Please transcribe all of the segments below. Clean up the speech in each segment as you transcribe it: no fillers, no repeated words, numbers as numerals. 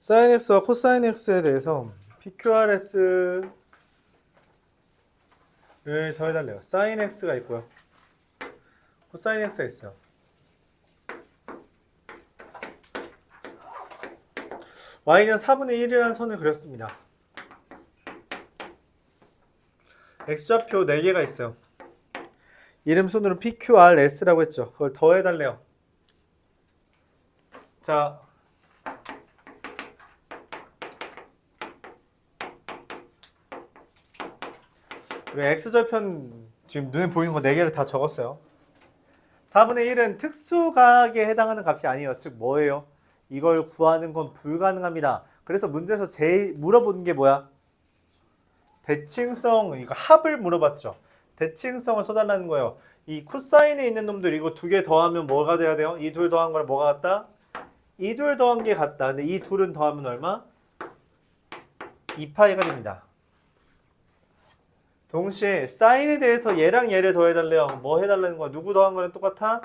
사인 x와 코사인 x에 대해서 PQRS를 더해달래요. 사인 x가 있고요. 코사인 x가 있어요. y는 4분의 1이라는 선을 그렸습니다. x좌표 4개가 있어요. 이름 순으로 PQRS라고 했죠. 그걸 더해달래요. 자, 우리 x절편 지금 눈에 보이는 거 4개를 다 적었어요. 4분의 1은 특수각에 해당하는 값이 아니에요. 즉 뭐예요? 이걸 구하는 건 불가능합니다. 그래서 문제에서 제일 물어보는 게 뭐야? 대칭성, 이거 합을 물어봤죠. 대칭성을 써달라는 거예요. 이 코사인에 있는 놈들 이거 2개 더하면 뭐가 돼야 돼요? 이 둘 더한 거랑 뭐가 같다? 이 둘 더한 게 같다. 근데 이 둘은 더하면 얼마? 2파이가 됩니다. 동시에 사인에 대해서 얘랑 얘를 더해달래요. 뭐 해달라는 거야? 누구 더한 거랑 똑같아?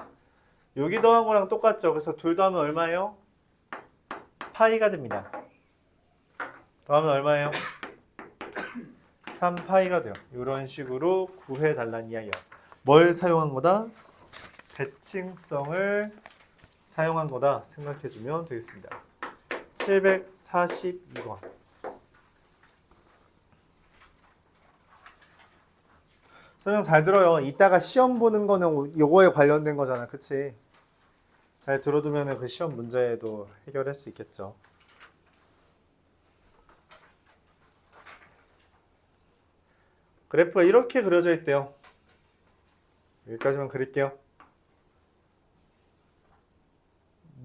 여기 더한 거랑 똑같죠. 그래서 둘 더하면 얼마예요? 파이가 됩니다. 더하면 얼마예요? 3파이가 돼요. 이런 식으로 구해달라는 이야기예요. 뭘 사용한 거다? 대칭성을 사용한 거다 생각해주면 되겠습니다. 742번. 설명 잘 들어요. 이따가 시험 보는 거는 요거에 관련된 거잖아. 그치? 잘 들어두면 그 시험 문제도 해결할 수 있겠죠. 그래프가 이렇게 그려져 있대요. 여기까지만 그릴게요.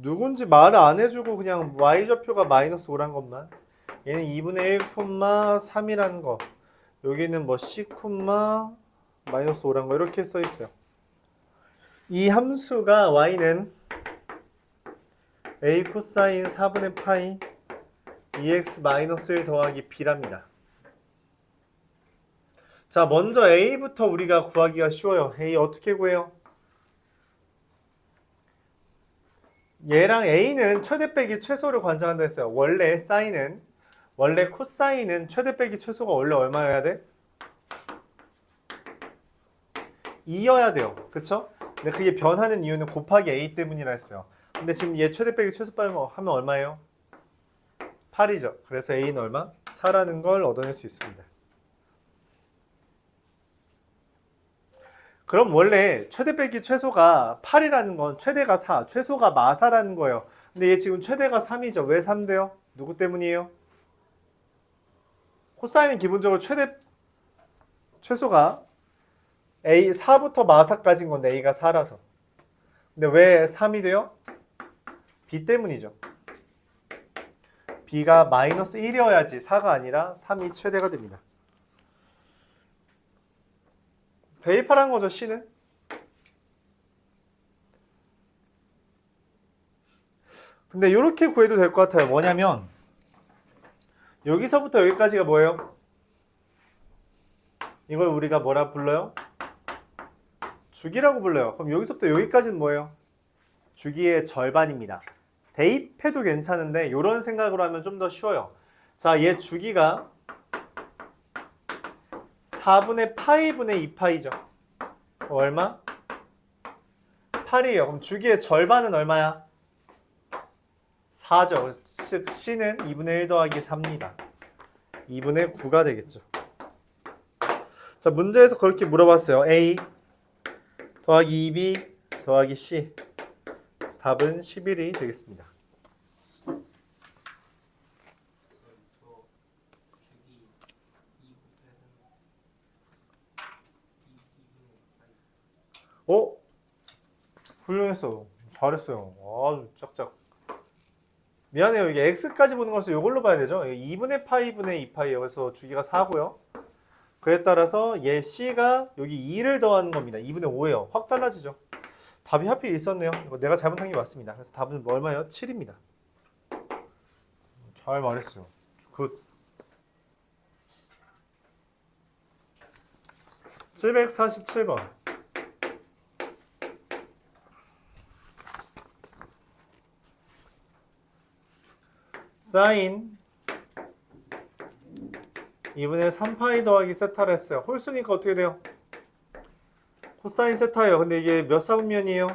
누군지 말을 안 해주고 그냥 y좌표가 마이너스 5란 것만. 얘는 2분의 1, 3이라는 거. 여기는 뭐 c, 마이너스 5란 거 이렇게 써 있어요. 이 함수가 y는 a 코사인 4분의 파이 ex 마이너스 1 더하기 b랍니다. 자, 먼저 a부터 우리가 구하기가 쉬워요. a 어떻게 구해요? 얘랑 a는 최대 빼기 최소를 관장한다 했어요. 원래 코사인은 최대 빼기 최소가 원래 얼마여야 돼? 2여야 돼요. 그쵸? 근데 그게 변하는 이유는 곱하기 a 때문이라 했어요. 근데 지금 얘 최대 빼기 최소 하면 얼마예요? 8이죠. 그래서 a는 얼마? 4라는 걸 얻어낼 수 있습니다. 그럼 원래 최대 빼기 최소가 8이라는 건 최대가 4, 최소가 마사라는 거예요. 근데 얘 지금 최대가 3이죠. 왜 3 돼요? 누구 때문이에요? 코사인은 기본적으로 최소가 a 4부터 마사까지인 건데 a가 4라서. 근데 왜 3이 돼요? b 때문이죠. b가 마이너스 1이어야지 4가 아니라 3이 최대가 됩니다. 대입하라는 거죠, c는. 근데 이렇게 구해도 될 것 같아요. 뭐냐면 여기서부터 여기까지가 뭐예요? 이걸 우리가 뭐라 불러요? 주기라고 불러요. 그럼 여기서부터 여기까지는 뭐예요? 주기의 절반입니다. 대입해도 괜찮은데 이런 생각으로 하면 좀 더 쉬워요. 자, 얘 주기가 4분의 파이분의 2파이죠. 얼마? 8이에요. 그럼 주기의 절반은 얼마야? 4죠. 즉 C는 2분의 1 더하기 4입니다. 2분의 9가 되겠죠. 자, 문제에서 그렇게 물어봤어요. A 더하기 2B 더하기 C. 답은 11이 되겠습니다. 어? 훌륭했어. 잘했어요. 아주 짝짝. 미안해요. 이게 x까지 보는 것을 이걸로 봐야 되죠. 2분의 파이분의 2파이예요. 그래서 주기가 4고요. 그에 따라서 얘 c가 여기 2를 더하는 겁니다. 2분의 5예요. 확 달라지죠. 답이 하필 있었네요. 이거 내가 잘못한 게 맞습니다. 그래서 답은 뭐 얼마예요? 7입니다. 잘 말했어요. 굿. 747번. 사인 2분의 3파이 더하기 세타를 했어요. 홀수니까 어떻게 돼요? 코사인 세타예요. 근데 이게 몇 사분면이에요?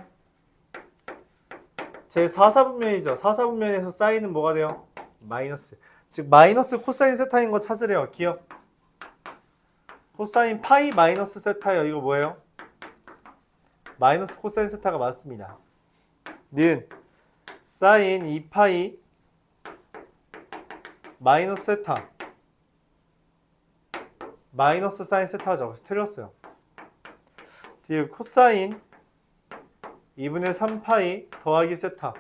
제 4사분면이죠. 4사분면에서 사인은 뭐가 돼요? 마이너스. 즉 마이너스 코사인 세타인 거 찾으래요. 기억. 코사인 파이 마이너스 세타예요. 이거 뭐예요? 마이너스 코사인 세타가 맞습니다. 는 사인 2파이 마이너스 세타 마이너스 사인 세타죠. 그래서 틀렸어요. 뒤에 코사인 2분의 3파이 더하기 세타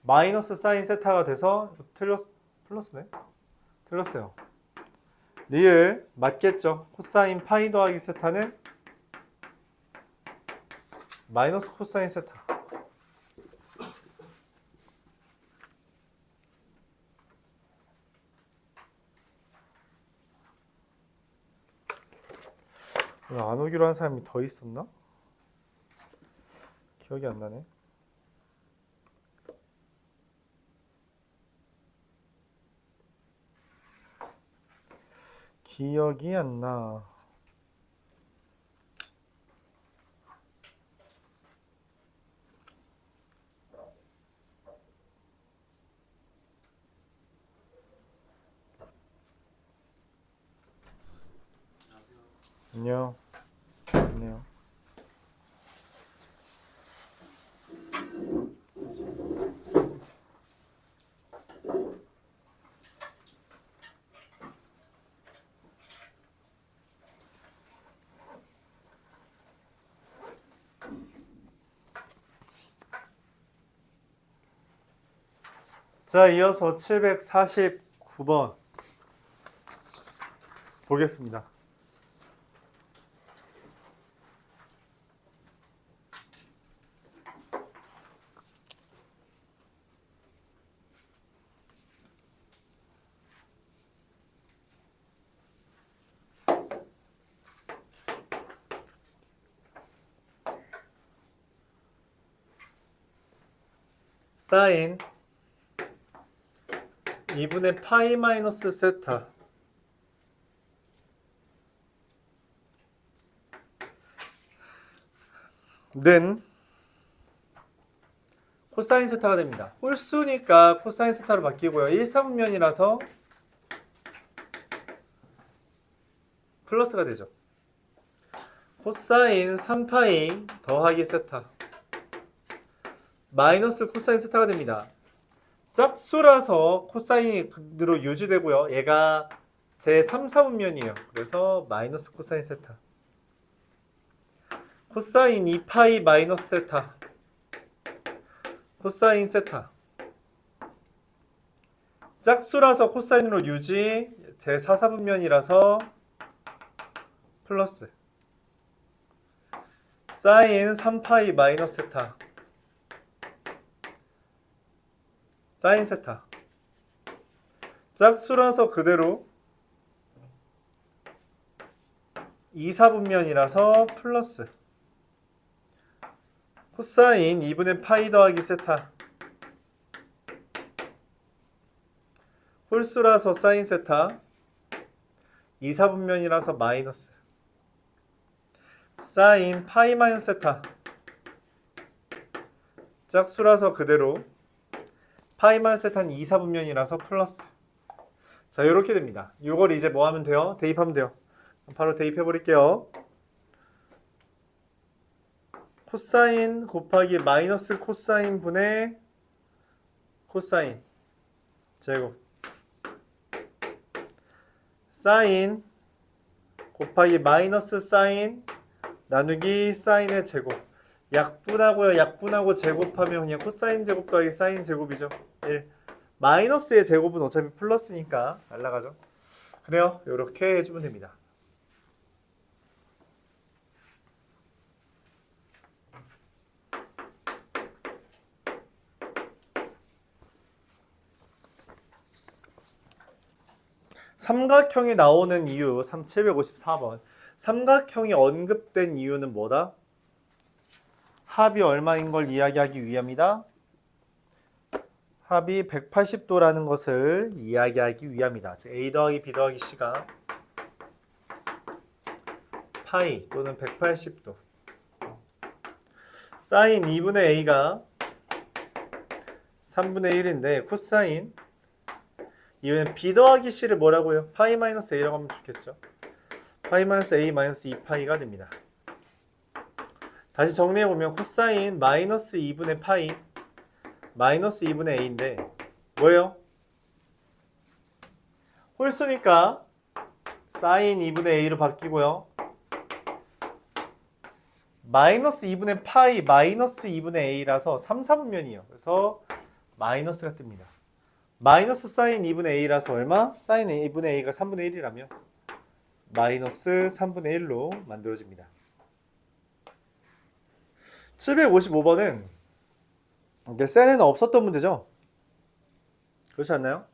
마이너스 사인 세타가 돼서 플러스네? 틀렸어요. 리을 맞겠죠. 코사인 파이 더하기 세타는 마이너스 코사인 세타. 오늘 안 오기로 한 사람이 더 있었나? 기억이 안 나네. 기억이 안 나. 안녕. 안녕. 자, 이어서 749번 보겠습니다. 사인 2분의 파이 마이너스 세타 는 코사인 세타가 됩니다. 홀수니까 코사인 세타로 바뀌고요. 1사분면이라서 플러스가 되죠. 코사인 3파이 더하기 세타 마이너스 코사인 세타가 됩니다. 짝수라서 코사인이 그대로 유지되고요. 얘가 제 3, 4분면이에요. 그래서 마이너스 코사인 세타. 코사인 2파이 마이너스 세타. 코사인 세타. 짝수라서 코사인으로 유지, 제 4, 4분면이라서 플러스. 사인 3파이 마이너스 세타. 사인 세타. 짝수라서 그대로 2, 4분면이라서 플러스 코사인 2분의 파이 더하기 세타 홀수라서 사인 세타 2, 4분면이라서 마이너스 사인 파이 마이너스 세타 짝수라서 그대로 파이 마이너스 세타는 2, 4분면이라서 플러스. 자, 이렇게 됩니다. 이걸 이제 뭐 하면 돼요? 대입하면 돼요. 바로 대입해 버릴게요. 코사인 곱하기 마이너스 코사인 분의 코사인 제곱 사인 곱하기 마이너스 사인 나누기 사인의 제곱 약분하고요. 약분하고 제곱하면 그냥 코사인 제곱 더하기 사인 제곱이죠. 1. 마이너스의 제곱은 어차피 플러스니까 날라가죠. 그래요. 이렇게 해주면 됩니다. 삼각형이 나오는 이유 754번. 삼각형이 언급된 이유는 뭐다? 합이 얼마인 걸 이야기하기 위함이다. 합이 180도라는 것을 이야기하기 위함이다. 즉 A 더하기 B 더하기 C가 파이 또는 180도. 사인 2분의 A가 3분의 1인데 코사인 이번엔 B 더하기 C를 뭐라고요? 파이 마이너스 A라고 하면 좋겠죠. 파이 마이너스 A 마이너스 2파이가 됩니다. 다시 정리해보면 코사인 마이너스 2분의 파이 마이너스 2분의 A인데 뭐예요? 홀수니까 사인 2분의 A로 바뀌고요. 마이너스 2분의 파이 마이너스 2분의 A라서 3, 4분면이에요. 그래서 마이너스가 뜹니다. 마이너스 사인 2분의 A라서 얼마? 사인 2분의 A가 3분의 1이라며 마이너스 3분의 1로 만들어집니다. 755번은 이게 센에는 없었던 문제죠? 그렇지 않나요?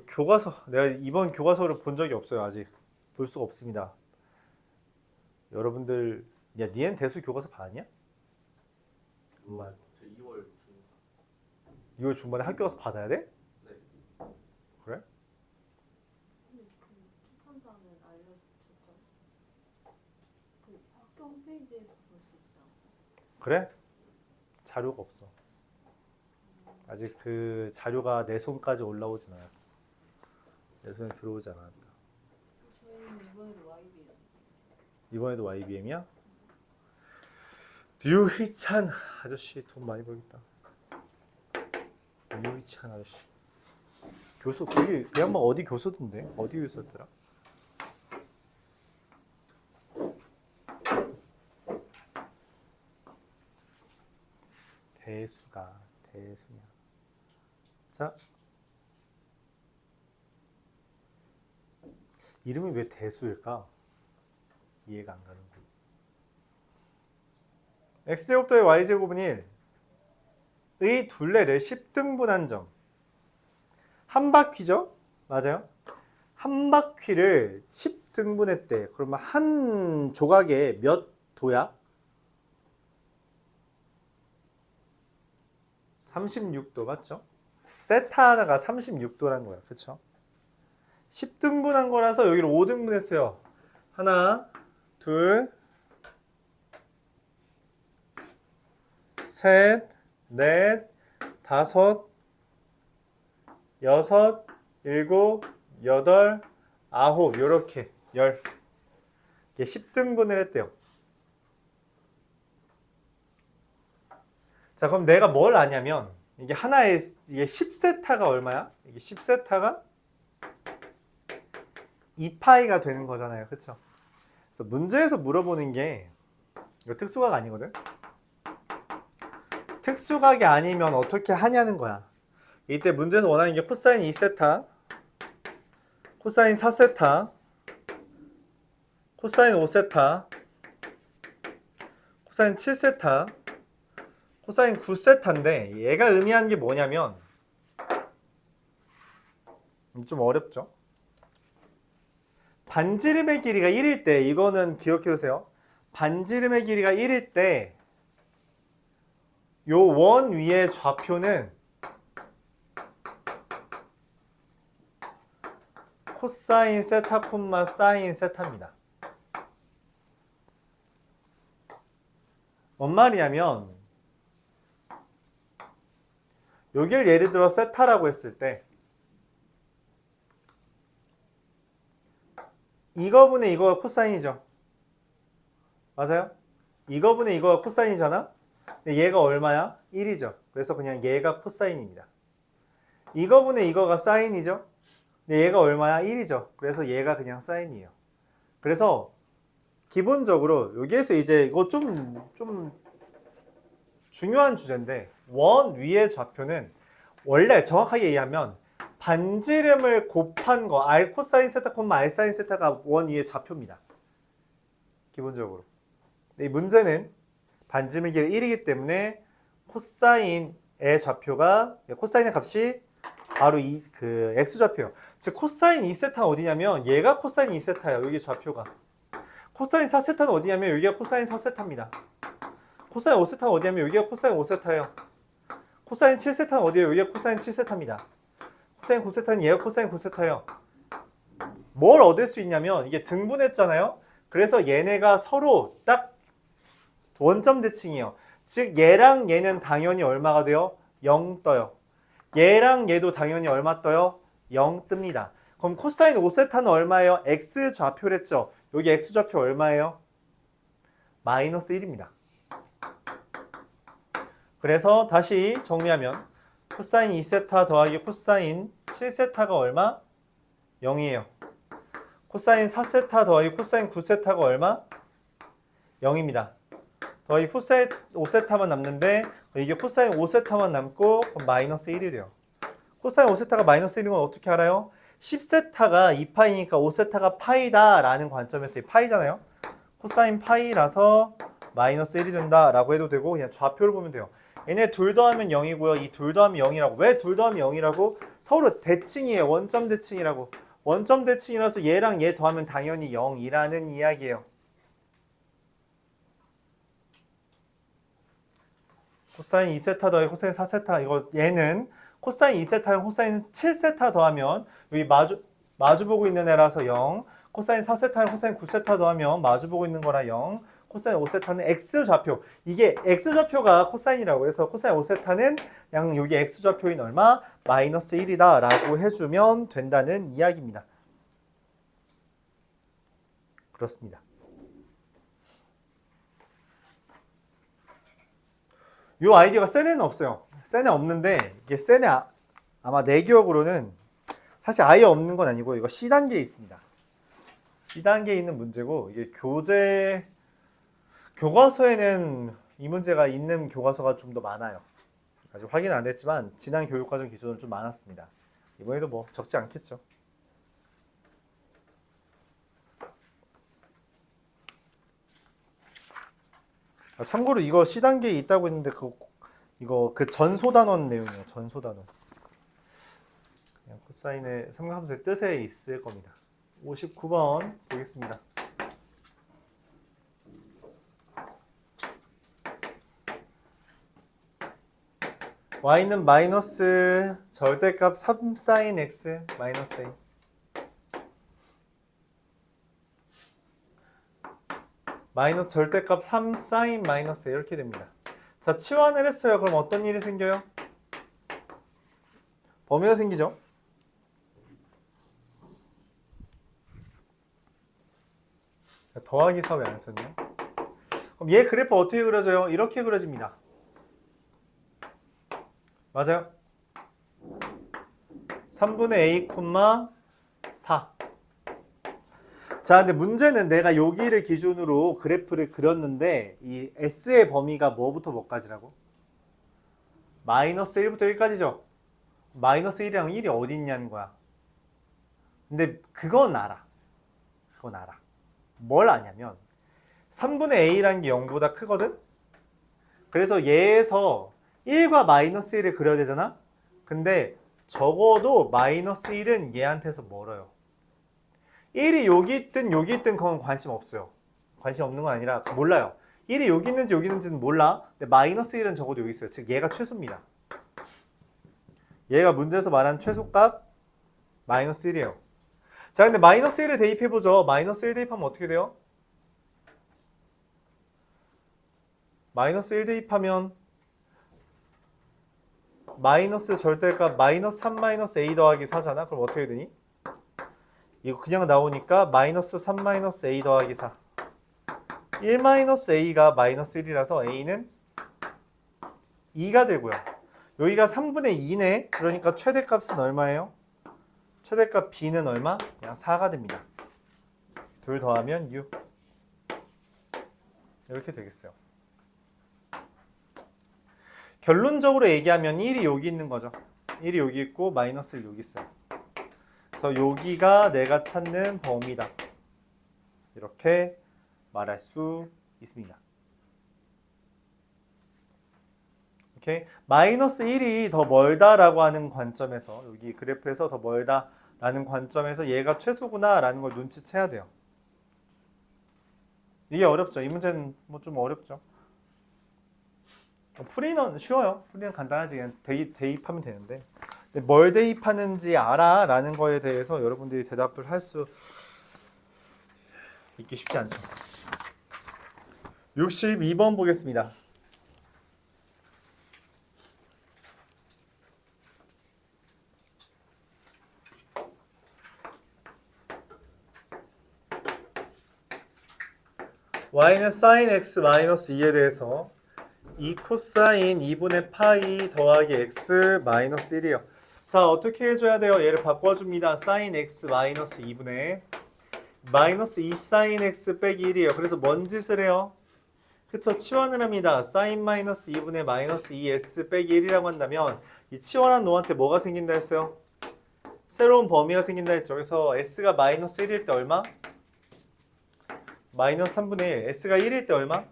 교과서, 내가 이번 교과서를 본 적이 없어요. 아직 볼 수가 없습니다. 여러분들, 야, 니엔 대수 교과서 봤냐? 정말. 저 2월 중반. 2월 중반에 학교 가서 받아야 돼? 네. 그래? 근데 그 출판사는 알려줬잖아. 그 학교 홈페이지에서 볼 수 있잖아. 그래? 자료가 없어. 아직 그 자료가 내 손까지 올라오진 않았어. 내 손에 들어오지 않았다. 저희는 이번에도 YBM. 이번에도 YBM이야? 류희찬 아저씨 돈 많이 벌겠다. 류희찬 아저씨. 교수, 그 양반 어디 교수던데? 어디 교수였더라? 대수냐. 자, 이름이 왜 대수일까? 이해가 안 가는 거. x제곱 더하기 y제곱은 1의 둘레를 10등분한 점. 한 바퀴죠? 맞아요? 한 바퀴를 10등분했대. 그러면 한 조각에 몇 도야? 36도 맞죠? 세타 하나가 36도라는 거야. 그쵸? 10등분한 거라서 여기를 5등분 했어요. 하나, 둘, 셋, 넷, 다섯, 여섯, 일곱, 여덟, 아홉, 요렇게 10. 이게 10등분을 했대요. 자, 그럼 내가 뭘 아냐면 이게 하나에 이게 10세타가 얼마야? 이게 10세타가 2파이가 되는 거잖아요. 그쵸? 그래서 문제에서 물어보는 게 이거 특수각 아니거든? 특수각이 아니면 어떻게 하냐는 거야. 이때 문제에서 원하는 게 코사인 2세타, 코사인 4세타, 코사인 5세타, 코사인 7세타, 코사인 9세타인데 얘가 의미하는 게 뭐냐면 좀 어렵죠? 반지름의 길이가 1일 때 이거는 기억해 두세요. 반지름의 길이가 1일 때 요 원 위의 좌표는 코사인 세타 콤마 사인 세타입니다. 뭔 말이냐면 여기를 예를 들어 세타라고 했을 때 이거분의 이거가 코사인이죠. 맞아요? 이거분의 이거가 코사인이잖아? 근데 얘가 얼마야? 1이죠. 그래서 그냥 얘가 코사인입니다. 이거분의 이거가 사인이죠? 근데 얘가 얼마야? 1이죠. 그래서 얘가 그냥 사인이에요. 그래서 기본적으로 여기에서 이제 이거 좀 중요한 주제인데 원 위의 좌표는 원래 정확하게 얘기하면 반지름을 곱한 거 r 코사인 세타 콤마 r 사인 세타가 원 위의 좌표입니다. 기본적으로. 이 문제는 반지름의 길이 1이기 때문에 코사인의 좌표가 코사인의 값이 바로 그 x좌표예요. 즉 코사인 2세타는 어디냐면 얘가 코사인 2세타예요. 여기 좌표가. 코사인 4세타는 어디냐면 여기가 코사인 4세타입니다. 코사인 5세타는 어디냐면 여기가 코사인 5세타예요. 코사인 7세타는 어디예요? 여기가 코사인 7세타입니다. 코사인 9세타는 얘가 코사인 9세타예요. 뭘 얻을 수 있냐면 이게 등분했잖아요. 그래서 얘네가 서로 딱 원점 대칭이에요. 즉 얘랑 얘는 당연히 얼마가 돼요? 0 떠요. 얘랑 얘도 당연히 얼마 떠요? 0 뜹니다. 그럼 코사인 5세타는 얼마예요? x좌표랬죠. 여기 x좌표 얼마예요? 마이너스 1입니다. 그래서 다시 정리하면 코사인 2세타 더하기 코사인 7세타가 얼마? 0이에요. 코사인 4세타 더하기 코사인 9세타가 얼마? 0입니다. 더하기 코사인 5세타만 남는데 이게 코사인 5세타만 남고 그럼 마이너스 1이 돼요. 코사인 5세타가 마이너스 1인 건 어떻게 알아요? 10세타가 2파이니까 5세타가 파이다 라는 관점에서 이 파이잖아요. 코사인 파이라서 마이너스 1이 된다 라고 해도 되고 그냥 좌표를 보면 돼요. 얘네 둘 더하면 0이고요. 이 둘 더하면 0이라고. 왜 둘 더하면 0이라고? 서로 대칭이에요. 원점 대칭이라고. 원점 대칭이라서 얘랑 얘 더하면 당연히 0이라는 이야기예요. 코사인 2세타 더하기 코사인 4세타 이거 얘는 코사인 2세타랑 코사인 7세타 더하면 여기 마주보고 있는 애라서 0 코사인 4세타랑 코사인 9세타 더하면 마주보고 있는 거라 0 코사인 5세타는 x좌표 이게 x좌표가 코사인이라고 해서 코사인 5세타는 그냥 여기 x좌표인 얼마? 마이너스 1이다 라고 해주면 된다는 이야기입니다. 그렇습니다. 이 아이디어가 센 애는 없어요. 센 애 없는데 이게 센 애 아마 내 기억으로는 사실 아예 없는 건 아니고 이거 C단계에 있습니다. C단계에 있는 문제고 이게 교과서에는 이 문제가 있는 교과서가 좀 더 많아요. 아직 확인 안 됐지만 지난 교육과정 기준으로 좀 많았습니다. 이번에도 뭐 적지 않겠죠. 참고로 이거 C단계에 있다고 했는데 이거 그 전소단원 내용이에요. 전소단원. 그냥 코사인의 삼각함수의 뜻에 있을 겁니다. 59번 보겠습니다. y는 마이너스 절대값 3sin x 마이너스 a 마이너스 절대값 3sin 마이너스 a 이렇게 됩니다. 자, 치환을 했어요. 그럼 어떤 일이 생겨요? 범위가 생기죠. 더하기 4 왜 안 썼냐? 그럼 얘 그래프 어떻게 그려져요? 이렇게 그려집니다. 맞아요. 3분의 a, 4. 자, 근데 문제는 내가 여기를 기준으로 그래프를 그렸는데 이 S의 범위가 뭐부터 뭐까지라고? 마이너스 1부터 1까지죠? 마이너스 1이랑 1이 어디 있냐는 거야. 근데 그건 알아. 그건 알아. 뭘 아냐면 3분의 a라는 게 0보다 크거든? 그래서 얘에서 1과 마이너스 1을 그려야 되잖아? 근데 적어도 마이너스 1은 얘한테서 멀어요. 1이 여기 있든 그건 관심 없어요. 관심 없는 건 아니라 몰라요. 1이 여기 있는지는 몰라. 근데 마이너스 1은 적어도 여기 있어요. 즉 얘가 최소입니다. 얘가 문제에서 말한 최소값 마이너스 1이에요. 자, 근데 마이너스 1을 대입해보죠. 마이너스 1 대입하면 어떻게 돼요? 마이너스 1 대입하면 마이너스 절대값 마이너스 3 마이너스 a 더하기 4잖아. 그럼 어떻게 되니? 이거 그냥 나오니까 마이너스 3 마이너스 a 더하기 4 1 마이너스 a가 마이너스 1이라서 a는 2가 되고요. 여기가 3분의 2네. 그러니까 최대값은 얼마예요? 최대값 b는 얼마? 그냥 4가 됩니다. 둘 더하면 6 이렇게 되겠어요. 결론적으로 얘기하면 1이 여기 있는 거죠. 1이 여기 있고 마이너스 1 여기 있어요. 그래서 여기가 내가 찾는 범위다. 이렇게 말할 수 있습니다. 오케이? 마이너스 1이 더 멀다라고 하는 관점에서 여기 그래프에서 더 멀다라는 관점에서 얘가 최소구나라는 걸 눈치채야 돼요. 이게 어렵죠. 이 문제는 뭐 좀 어렵죠. 풀이는 쉬워요. 풀이는 간단하지. 그냥 대입하면 되는데. 근데 뭘 대입하는지 알아? 라는 거에 대해서 여러분들이 대답을 할 수 있기 쉽지 않죠. 62번 보겠습니다. y는 sin x 마이너스 2에 대해서 2 코사인 2분의 파이 더하기 x 마이너스 1이요. 자, 어떻게 해줘야 돼요? 얘를 바꿔줍니다. sin x 마이너스 2분의 마이너스 2 sin x 빼기 1이에요. 그래서 뭔 짓을 해요? 그쵸? 치환을 합니다. sin 마이너스 2분의 마이너스 2s 빼기 1이라고 한다면 이 치환한 놈한테 뭐가 생긴다 했어요? 새로운 범위가 생긴다 했죠. 그래서 s가 마이너스 1일 때 얼마? 마이너스 3분의 1. s가 1일 때 얼마?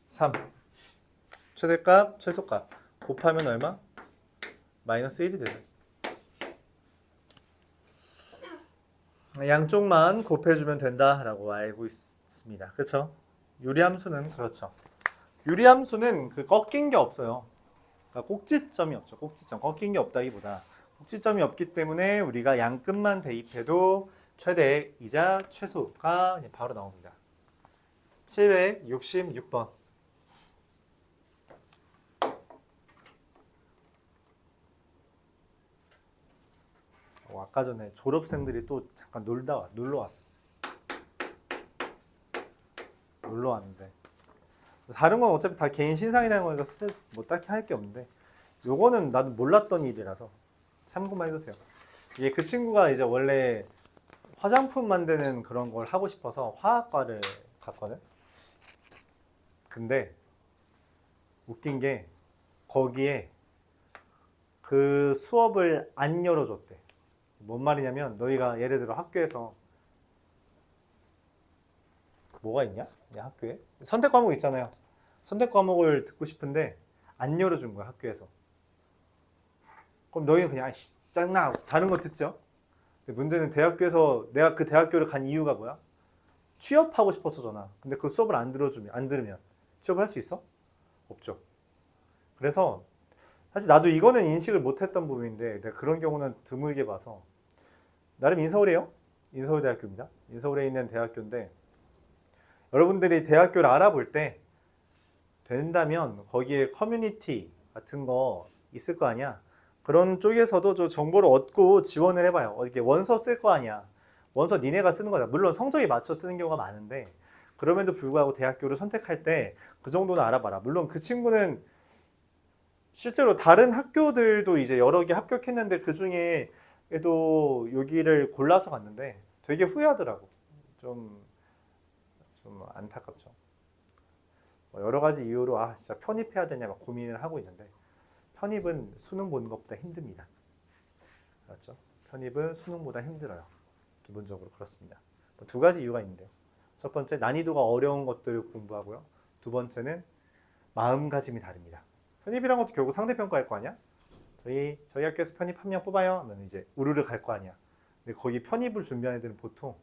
3. 최대값, 최소값 곱하면 얼마? 마이너스 1이 되죠. 양쪽만 곱해주면 된다라고 알고 있습니다. 그렇죠? 유리함수는 그렇죠. 유리함수는 그 꺾인 게 없어요. 그러니까 꼭지점이 없죠. 꼭지점 꺾인 게 없다기보다 꼭지점이 없기 때문에 우리가 양끝만 대입해도 최대이자 최소가 바로 나옵니다. 766번. 아까 전에 졸업생들이 또 잠깐 놀러 왔어. 놀러 왔는데 다른 건 어차피 다 개인 신상이라는 거니까 뭐 딱히 할 게 없는데 요거는 나도 몰랐던 일이라서 참고만 해주세요. 이게 그 친구가 이제 원래 화장품 만드는 그런 걸 하고 싶어서 화학과를 갔거든. 근데 웃긴 게 거기에 그 수업을 안 열어줬대. 뭔 말이냐면 너희가 예를 들어 학교에서 뭐가 있냐? 학교에 선택 과목 있잖아요. 선택 과목을 듣고 싶은데 안 열어준 거야 학교에서. 그럼 너희는 그냥 짱나 다른 거 듣죠. 근데 문제는 대학교에서 내가 그 대학교를 간 이유가 뭐야? 취업하고 싶어서잖아. 근데 그 수업을 안 들으면 취업을 할 수 있어? 없죠. 그래서 사실 나도 이거는 인식을 못했던 부분인데 내가 그런 경우는 드물게 봐서 나름 인서울이에요. 인서울대학교입니다. 인서울에 있는 대학교인데 여러분들이 대학교를 알아볼 때 된다면 거기에 커뮤니티 같은 거 있을 거 아니야. 그런 쪽에서도 좀 정보를 얻고 지원을 해봐요. 이렇게 원서 쓸 거 아니야. 원서 니네가 쓰는 거다. 물론 성적에 맞춰 쓰는 경우가 많은데 그럼에도 불구하고 대학교를 선택할 때 그 정도는 알아봐라. 물론 그 친구는 실제로 다른 학교들도 이제 여러 개 합격했는데 그 중에도 여기를 골라서 갔는데 되게 후회하더라고. 좀 안타깝죠. 여러 가지 이유로 진짜 편입해야 되냐 막 고민을 하고 있는데 편입은 수능 보는 것보다 힘듭니다. 그렇죠? 편입은 수능보다 힘들어요. 기본적으로 그렇습니다. 두 가지 이유가 있는데요. 첫 번째 난이도가 어려운 것들을 공부하고요. 두 번째는 마음가짐이 다릅니다. 편입이란 것도 결국 상대평가할 거 아니야? 저희 학교에서 편입 한 명 뽑아요 하면 이제 우르르 갈 거 아니야. 근데 거기 편입을 준비하는 애들은 보통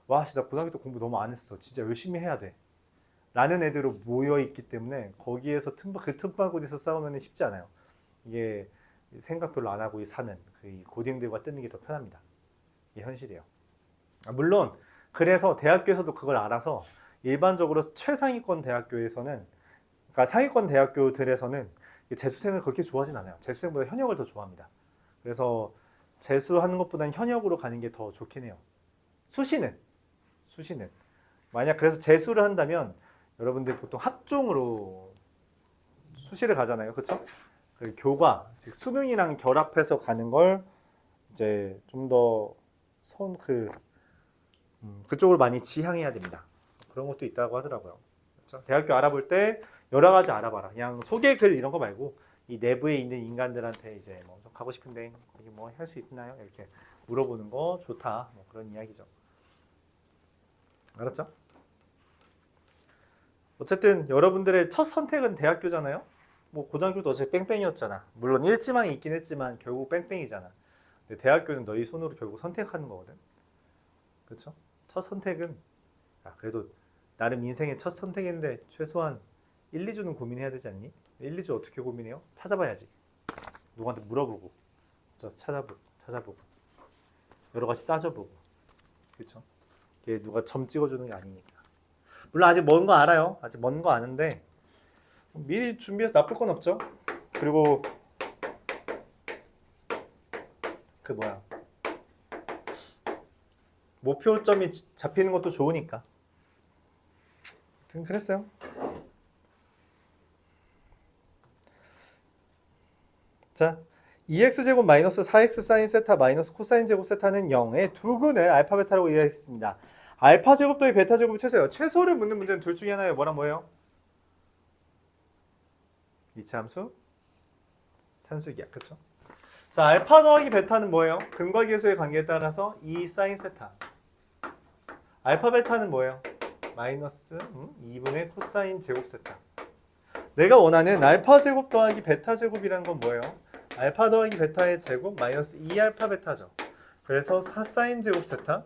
나 고등학교 때 공부 너무 안 했어. 진짜 열심히 해야 돼. 라는 애들로 모여 있기 때문에 거기에서 그 틈바구니에서 싸우면 쉽지 않아요. 이게 생각 별로 안 하고 사는 그 고딩들과 뜨는 게 더 편합니다. 이게 현실이에요. 물론 그래서 대학교에서도 그걸 알아서 일반적으로 최상위권 대학교에서는 그러니까 상위권 대학교들에서는 재수생을 그렇게 좋아하진 않아요. 재수생보다 현역을 더 좋아합니다. 그래서 재수하는 것보다는 현역으로 가는 게 더 좋긴 해요. 수시는 만약 그래서 재수를 한다면 여러분들 보통 학종으로 수시를 가잖아요. 그렇죠? 그 교과, 즉 수능이랑 결합해서 가는 걸 이제 좀 더 그쪽으로 많이 지향해야 됩니다. 그런 것도 있다고 하더라고요. 그렇죠? 대학교 알아볼 때 여러 가지 알아봐라. 그냥 소개 글 이런 거 말고 이 내부에 있는 인간들한테 이제 뭐 가고 싶은데 거기 뭐 할 수 있나요? 이렇게 물어보는 거 좋다. 뭐 그런 이야기죠. 알았죠? 어쨌든 여러분들의 첫 선택은 대학교잖아요. 뭐 고등학교도 어차피 뺑뺑이었잖아. 물론 일지망이 있긴 했지만 결국 뺑뺑이잖아. 근데 대학교는 너희 손으로 결국 선택하는 거거든. 그렇죠? 첫 선택은 그래도 나름 인생의 첫 선택인데 최소한 1, 2주는 고민해야 되지 않니? 1, 2주 어떻게 고민해요? 찾아봐야지. 누구한테 물어보고 찾아보고 여러 가지 따져보고 그렇죠? 이게 누가 점 찍어주는 게 아니니까. 물론 아직 먼 거 알아요. 아직 먼 거 아는데 미리 준비해서 나쁠 건 없죠. 그리고 그 뭐야 목표점이 잡히는 것도 좋으니까. 아무튼 그랬어요. 자, 2x제곱 마이너스 4x 사인 세타 마이너스 코사인 제곱 세타는 0의 두 근을 알파 베타라고 이해했습니다. 알파 제곱 더하기 베타 제곱이 최소예요. 최소를 묻는 문제는 둘 중에 하나예요. 뭐랑 뭐예요? 이차함수 산수기야. 그쵸? 자, 알파 더하기 베타는 뭐예요? 근과 계수의 관계에 따라서 2 사인 세타. 알파 베타는 뭐예요? 마이너스 2분의 코사인 제곱 세타. 내가 원하는 알파 제곱 더하기 베타 제곱이라는 건 뭐예요? 알파 더하기 베타의 제곱 마이너스 2알파 베타죠. 그래서 4 사인 제곱 세타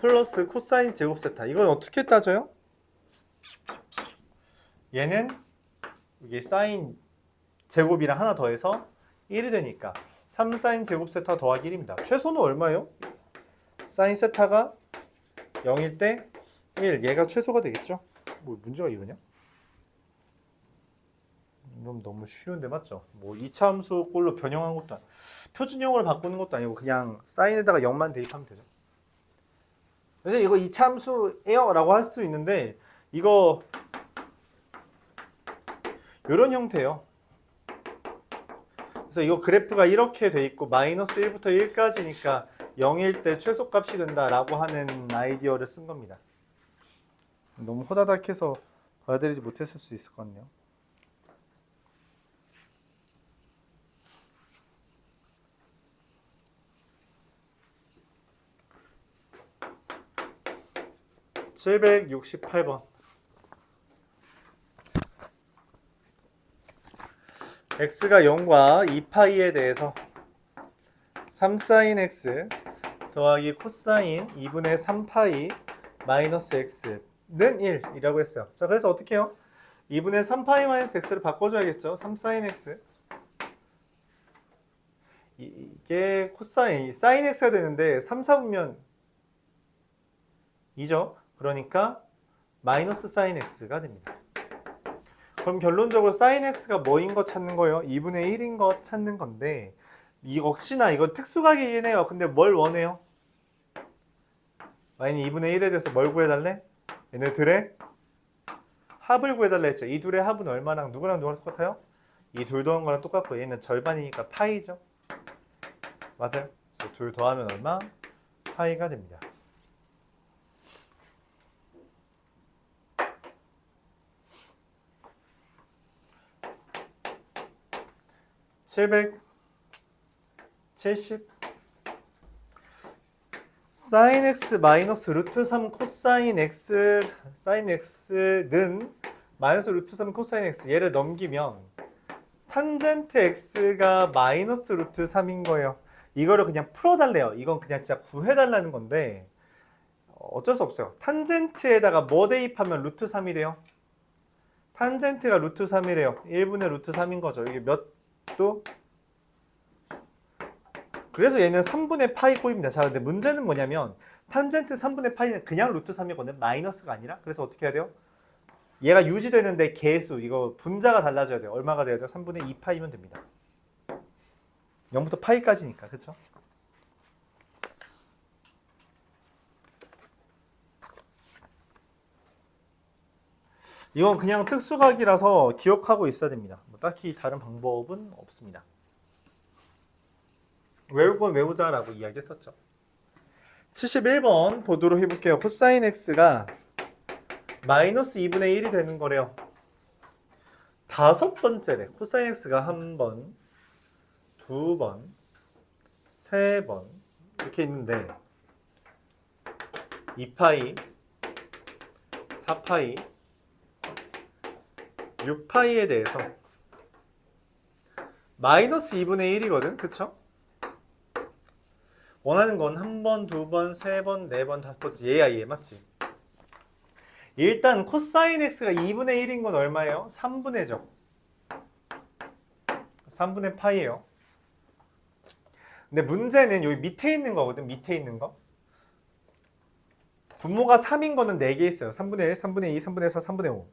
플러스 코사인 제곱 세타. 이건 어떻게 따져요? 얘는 이게 사인 제곱이랑 하나 더해서 1이 되니까 3 사인 제곱 세타 더하기 1입니다. 최소는 얼마예요? 사인 세타가 0일 때 1. 얘가 최소가 되겠죠? 뭐 문제가 이거냐? 이건 너무 쉬운데 맞죠? 뭐 2차 함수 꼴로 변형한 것도 아니고 표준형으로 바꾸는 것도 아니고 그냥 사인에다가 0만 대입하면 되죠. 그래서 이거 2차 함수예요 라고 할 수 있는데 이거 이런 형태예요. 그래서 이거 그래프가 이렇게 돼 있고 마이너스 1부터 1까지니까 0일 때 최소값이 된다라고 하는 아이디어를 쓴 겁니다. 너무 호다닥해서 받아들이지 못했을 수 있을 것 같네요. (768번) x가 0과 2파이에 대해서 3사인 x 더하기 코사인 2분의 3파이 마이너스 x는 1이라고 했어요. 자, 그래서 어떻게 해요? 2분의 3파이 마이너스 x를 바꿔줘야겠죠. 3사인 x 이게 코사인 사인 x가 되는데 3, 4분면 2죠. 그러니까 마이너스 사인 x가 됩니다. 그럼 결론적으로 사인 x가 뭐인 거 찾는 거예요? 2분의 1인 거 찾는 건데 혹시나 이거 특수각이긴 해요. 근데 뭘 원해요? 마이너스 2분의 1에 대해서 뭘 구해달래? 얘네들의 합을 구해달라 했죠. 이 둘의 합은 얼마랑 누구랑 똑같아요? 이 둘 더한 거랑 똑같고 얘는 절반이니까 파이죠. 맞아요. 그래서 둘 더하면 얼마? 파이가 됩니다. (770) 사인 x 마이너스 루트 3 코사인 x 사인 x는 마이너스 루트 3 코사인 x 얘를 넘기면 탄젠트 x가 마이너스 루트 3인 거예요. 이거를 그냥 풀어달래요. 이건 그냥 진짜 구해달라는 건데 어쩔 수 없어요. 탄젠트에다가 뭐 대입하면 루트 3이 돼요? 탄젠트가 루트 3이래요. 1분의 루트 3인 거죠. 이게 몇 도? 그래서 얘는 3분의 파이 꼴입니다. 자, 근데 문제는 뭐냐면 탄젠트 3분의 파이는 그냥 루트 3이거든. 마이너스가 아니라. 그래서 어떻게 해야 돼요? 얘가 유지되는데 개수, 이거 분자가 달라져야 돼요. 얼마가 돼야 돼요? 3분의 2파이면 됩니다. 0부터 파이까지니까. 그쵸? 이건 그냥 특수각이라서 기억하고 있어야 됩니다. 뭐 딱히 다른 방법은 없습니다. 외울 건 외우자라고 이야기했었죠. 71번 보도록 해볼게요. 코사인 x가 마이너스 2분의 1이 되는 거래요. 다섯 번째래. 코사인 x가 한 번, 두 번, 세 번 이렇게 있는데 2파이, 4파이, 6파이에 대해서 마이너스 2분의 1이거든. 그쵸? 원하는 건 한 번, 두 번, 세 번, 네 번, 다섯 번째. 얘야, 얘. 맞지? 일단 코사인 x가 2분의 1인 건 얼마예요? 3분의죠. 3분의 파이예요. 근데 문제는 여기 밑에 있는 거거든. 밑에 있는 거. 분모가 3인 거는 4개 있어요. 3분의 1, 3분의 2, 3분의 4, 3분의 5.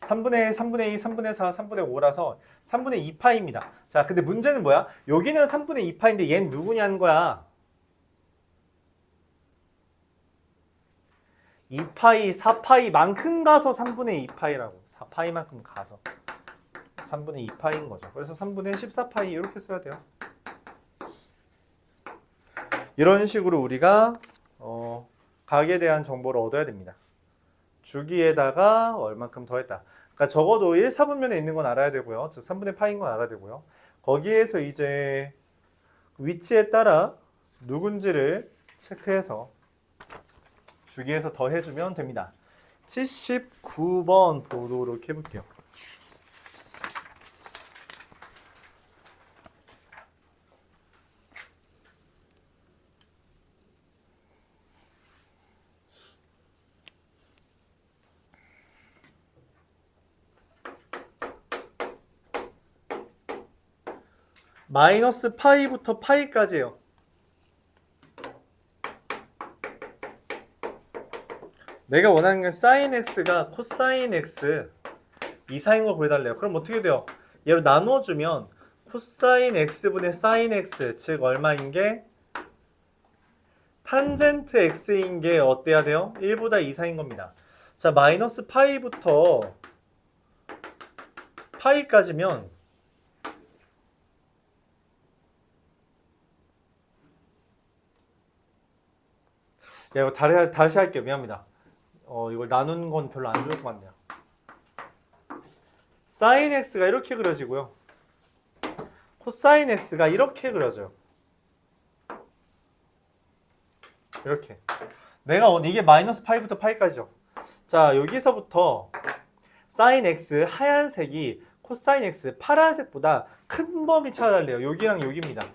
3분의 1, 3분의 2, 3분의 4, 3분의 5라서 3분의 2파입니다. 자, 근데 문제는 뭐야? 여기는 3분의 2파인데 얘는 누구냐는 거야. 2파이, 4파이만큼 가서 3분의 2파이라고. 4파이만큼 가서 3분의 2파이인 거죠. 그래서 3분의 14파이 이렇게 써야 돼요. 이런 식으로 우리가 각에 대한 정보를 얻어야 됩니다. 주기에다가 얼만큼 더했다. 그러니까 적어도 1, 4분면에 있는 건 알아야 되고요. 즉 3분의 파인 건 알아야 되고요. 거기에서 이제 위치에 따라 누군지를 체크해서 주기에서 더해주면 됩니다. 79번 보도록 해볼게요. 마이너스 파이부터 파이까지예요. 내가 원하는 건 사인 x가 코사인 x 이사인 걸 구해달래요. 그럼 어떻게 돼요? 얘로 나눠주면 코사인 x분의 사인 x 즉 얼마인 게 탄젠트 x인 게 어때야 돼요? 1보다 이상인 겁니다. 자, 마이너스 파이부터 파이까지면 야, 이거 다시 할게요. 미안합니다. 이걸 나누는 건 별로 안 좋을 것 같네요. 사인 x가 이렇게 그려지고요. 코사인 x가 이렇게 그려져요. 이렇게. 이게 마이너스 파이부터 파이까지죠. 자, 여기서부터 사인 x 하얀색이 코사인 x 파란색보다 큰 범위 찾아달래요. 여기랑 여기입니다.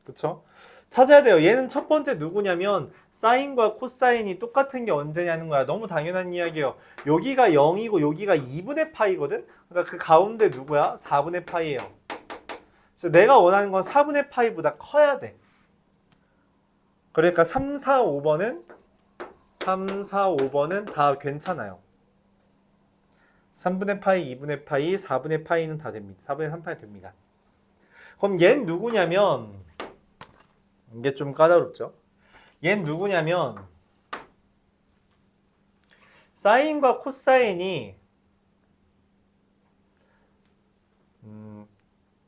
그쵸? 찾아야 돼요. 얘는 첫 번째 누구냐면 사인과 코사인이 똑같은 게 언제냐는 거야. 너무 당연한 이야기예요. 여기가 0이고 여기가 2분의 파이거든. 그러니까 그 가운데 누구야? 4분의 파이예요. 그래서 내가 원하는 건 4분의 파이보다 커야 돼. 그러니까 3, 4, 5번은 다 괜찮아요. 3분의 파이, 2분의 파이, 4분의 파이는 다 됩니다. 4분의 3파이 됩니다. 그럼 얘는 누구냐면 이게 좀 까다롭죠. 얘는 누구냐면 사인과 코사인이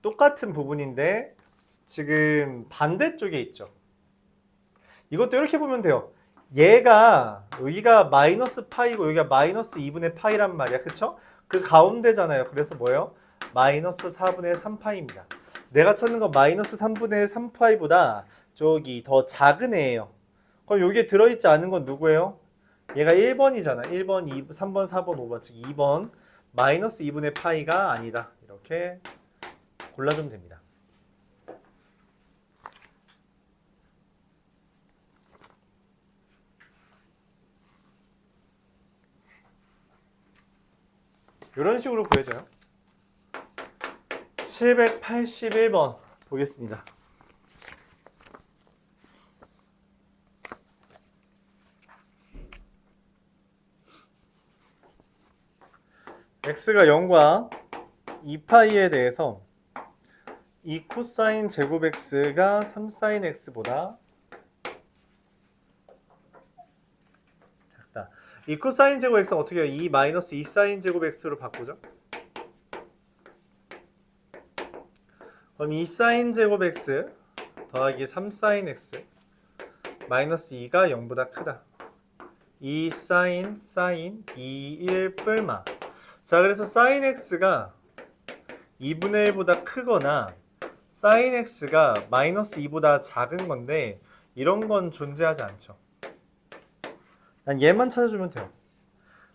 똑같은 부분인데 지금 반대쪽에 있죠. 이것도 이렇게 보면 돼요. 얘가 여기가 마이너스 파이고 여기가 마이너스 2분의 파이란 말이야. 그쵸? 그 가운데잖아요. 그래서 뭐예요? 마이너스 4분의 3파이입니다. 내가 찾는 건 마이너스 3분의 3파이보다 저기 더 작은 애예요. 그럼 여기에 들어있지 않은 건 누구예요? 얘가 1번이잖아. 1번, 2, 3번, 4번, 5번. 즉 2번 마이너스 2분의 파이가 아니다. 이렇게 골라주면 됩니다. 이런 식으로 구해져요. 781번 보겠습니다. x가 0과 2파이에 대해서 이 코사인 제곱 x가 3사인 x보다 작다. 이 코사인 제곱 x는 어떻게 해요? 2 마이너스 2사인 제곱 x로 바꾸죠. 그럼 2사인 제곱 x 더하기 3사인 x 마이너스 2가 0보다 크다. 2사인 2, 1 뿔마. 자, 그래서 사인 x가 2분의 1보다 크거나 사인 x가 마이너스 2보다 작은 건데 이런 건 존재하지 않죠. 난 얘만 찾아주면 돼요.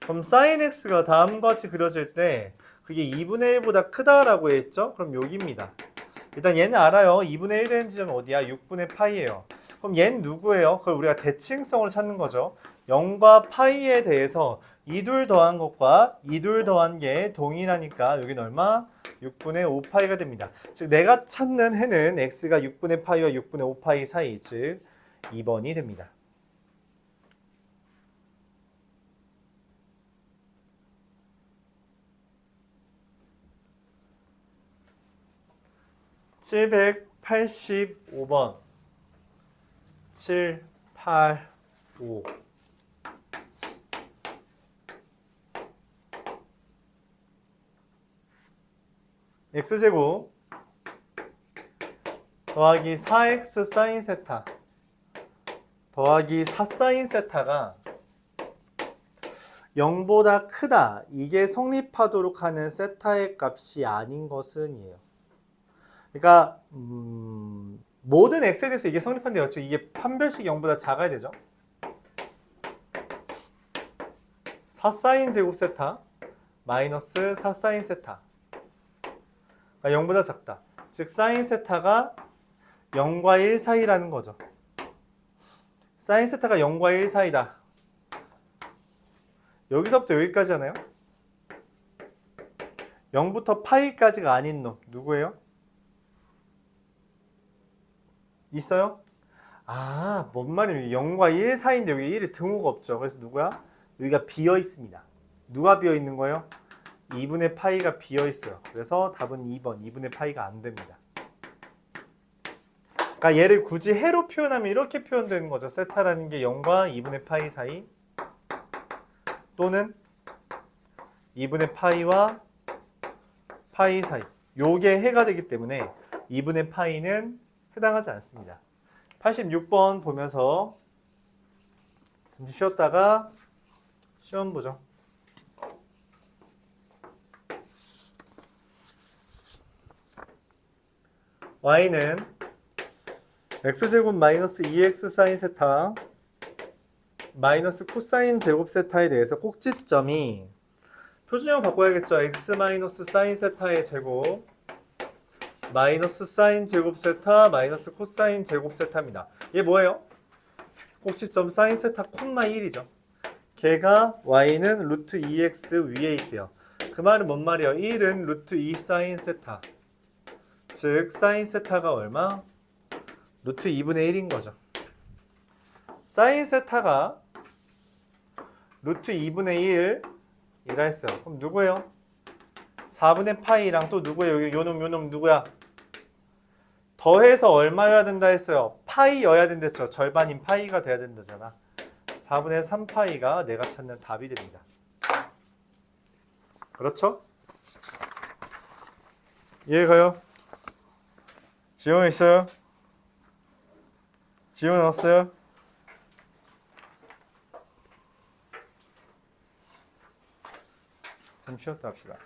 그럼 사인 x가 다음과 같이 그려질 때 그게 2분의 1보다 크다라고 했죠? 그럼 여기입니다. 일단 얘는 알아요. 2분의 1 되는 지점이 어디야? 6분의 파이예요. 그럼 얘는 누구예요? 그걸 우리가 대칭성을 찾는 거죠. 0과 파이에 대해서 이 둘 더한 것과 이 둘 더한 게 동일하니까 여기는 얼마? 6분의 5파이가 됩니다. 즉 내가 찾는 해는 x가 6분의 파이와 6분의 5파이 사이, 즉 2번이 됩니다. (785번) 7, 8, 5 x제곱 더하기 4x 사인 세타 더하기 4 사인 세타가 0보다 크다. 이게 성립하도록 하는 세타의 값이 아닌 것은 이에요. 그러니까 모든 x에 대해서 이게 성립한대요. 즉 이게 판별식 0보다 작아야 되죠. 4 사인 제곱 세타 마이너스 4 사인 세타 0보다 작다. 즉 사인 세타가 0과 1 사이라는 거죠. 사인 세타가 0과 1 사이다. 여기서부터 여기까지잖아요. 0부터 파이까지가 아닌 놈 누구예요? 있어요? 아, 뭔 말이에요? 0과 1 사이인데 여기 1에 등호가 없죠. 그래서 누구야? 여기가 비어 있습니다. 누가 비어 있는 거예요? 2분의 파이가 비어 있어요. 그래서 답은 2번, 2분의 파이가 안 됩니다. 그러니까 얘를 굳이 해로 표현하면 이렇게 표현되는 거죠. 세타라는 게 0과 2분의 파이 사이 또는 2분의 파이와 파이 사이. 요게 해가 되기 때문에 2분의 파이는 해당하지 않습니다. 86번 보면서 잠시 쉬었다가 시험 보죠. y는 x제곱 마이너스 2x 사인 세타 마이너스 코사인 제곱 세타에 대해서 꼭지점이 표준형 바꿔야겠죠. x 마이너스 사인 세타의 제곱 마이너스 사인 제곱 세타 마이너스 코사인 제곱 세타입니다. 얘 뭐예요? 꼭지점 사인 세타 콤마 1이죠. 걔가 y는 루트 2x 위에 있대요. 그 말은 뭔 말이에요? 1은 루트 2 사인 세타 즉 사인 세타가 얼마? 루트 2분의 1인 거죠. 사인 세타가 루트 2분의 1이라 했어요. 그럼 누구예요? 4분의 파이랑 또 누구예요? 요놈 누구야? 더해서 얼마여야 된다 했어요? 파이여야 된댔죠. 절반인 파이가 돼야 된다잖아. 4분의 3파이가 내가 찾는 답이 됩니다. 그렇죠? 이해가요? 지원 있어요? 지원 왔어요? 잠시 쉬었다 합시다.